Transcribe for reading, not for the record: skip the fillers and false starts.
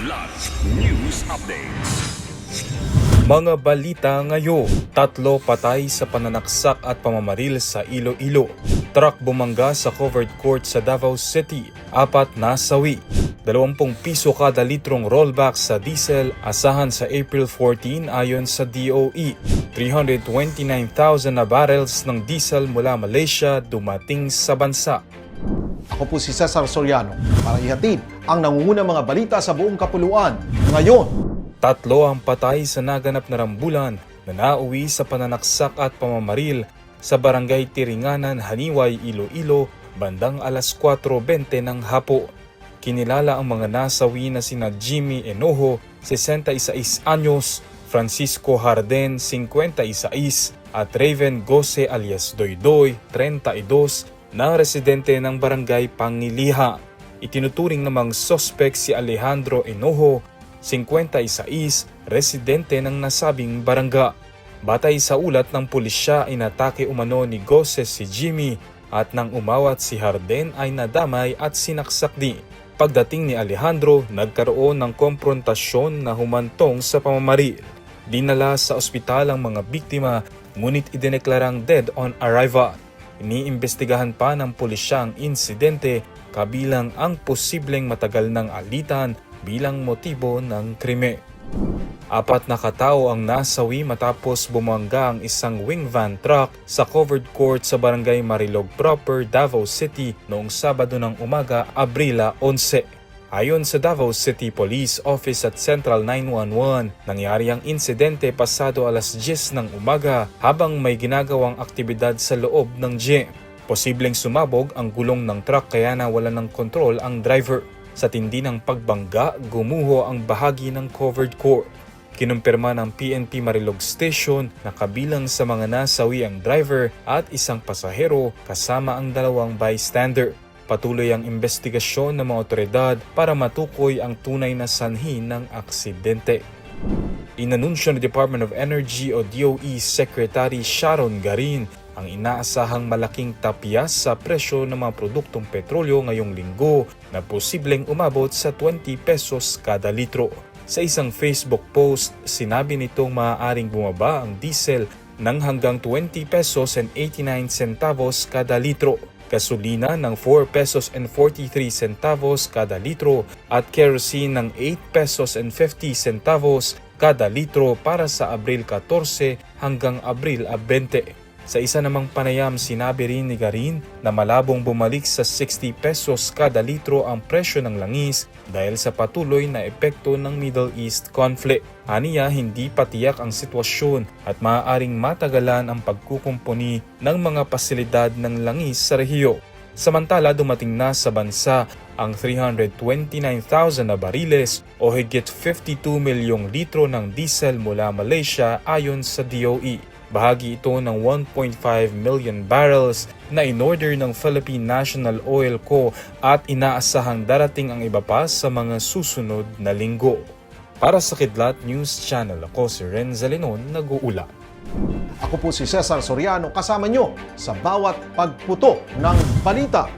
Kidlat News Updates. Mga balita ngayon, 3 patay sa pananaksak at pamamaril sa Iloilo. Truck bumangga sa covered court sa Davao City, 4 nasawi. 20 piso kada litrong rollback sa diesel asahan sa April 14 ayon sa DOE. 329,000 na barrels ng diesel mula Malaysia dumating sa bansa. Ako po si Cesar Soriano para ihatid ang nangungunang mga balita sa buong kapuluan ngayon. 3 ang patay sa naganap na rambulan na nauwi sa pananaksak at pamamaril sa barangay Tiringanan, Haniway, Iloilo, bandang alas 4:20 ng hapon. Kinilala ang mga nasawi na sina Jimmy Enojo, 66 anyos, Francisco Harden, 56, at Raven Gose alias Doydoy, 32, na residente ng barangay Pangiliha. Itinuturing namang suspect si Alejandro Enojo, 56, residente ng nasabing barangay. Batay sa ulat ng pulisya, inatake umano ni Gose si Jimmy at nang umawat si Harden ay nadamay at sinaksak din. Pagdating ni Alejandro, nagkaroon ng komprontasyon na humantong sa pamamaril. Dinala sa ospital ang mga biktima ngunit idineklarang dead on arrival. Iniimbestigahan pa ng pulisya ang insidente kabilang ang posibleng matagal ng alitan bilang motibo ng krimen. 4 na katao ang nasawi matapos bumangga ang isang wing van truck sa covered court sa barangay Marilog Proper, Davao City noong Sabado ng umaga, Abril 11. Ayon sa Davao City Police Office at Central 911, nangyari ang insidente pasado alas 10 ng umaga habang may ginagawang aktibidad sa loob ng gym. Posibleng sumabog ang gulong ng truck kaya nawalan ng kontrol ang driver. Sa tindi ng pagbangga, gumuho ang bahagi ng covered court. Kinumpirma ng PNP Marilog Station na kabilang sa mga nasawi ang driver at isang pasahero kasama ang 2 bystander. Patuloy ang investigasyon ng mga otoridad para matukoy ang tunay na sanhi ng aksidente. Inanunsyo ng Department of Energy o DOE Secretary Sharon Garin ang inaasahang malaking tapyas sa presyo ng mga produktong petrolyo ngayong linggo na posibleng umabot sa 20 pesos kada litro. Sa isang Facebook post, sinabi nitong maaaring bumaba ang diesel ng hanggang 20 pesos and 89 centavos kada litro, gasolina ng 4 pesos and 43 centavos kada litro at kerosene ng 8 pesos and 50 centavos kada litro para sa Abril 14 hanggang Abril 20. Sa isa namang panayam, sinabi rin ni Garin na malabong bumalik sa 60 pesos kada litro ang presyo ng langis dahil sa patuloy na epekto ng Middle East conflict. Aniya, hindi patiyak ang sitwasyon at maaaring matagalan ang pagkukumpuni ng mga pasilidad ng langis sa rehiyon. Samantala, dumating na sa bansa ang 329,000 na bariles o higit 52 milyong litro ng diesel mula Malaysia ayon sa DOE. Bahagi ito ng 1.5 million barrels na in-order ng Philippine National Oil Co. at inaasahang darating ang iba pa sa mga susunod na linggo. Para sa Kidlat News Channel, ako si Renza Lenon, nag-uula. Ako po si Cesar Soriano, kasama nyo sa bawat pagputo ng balita.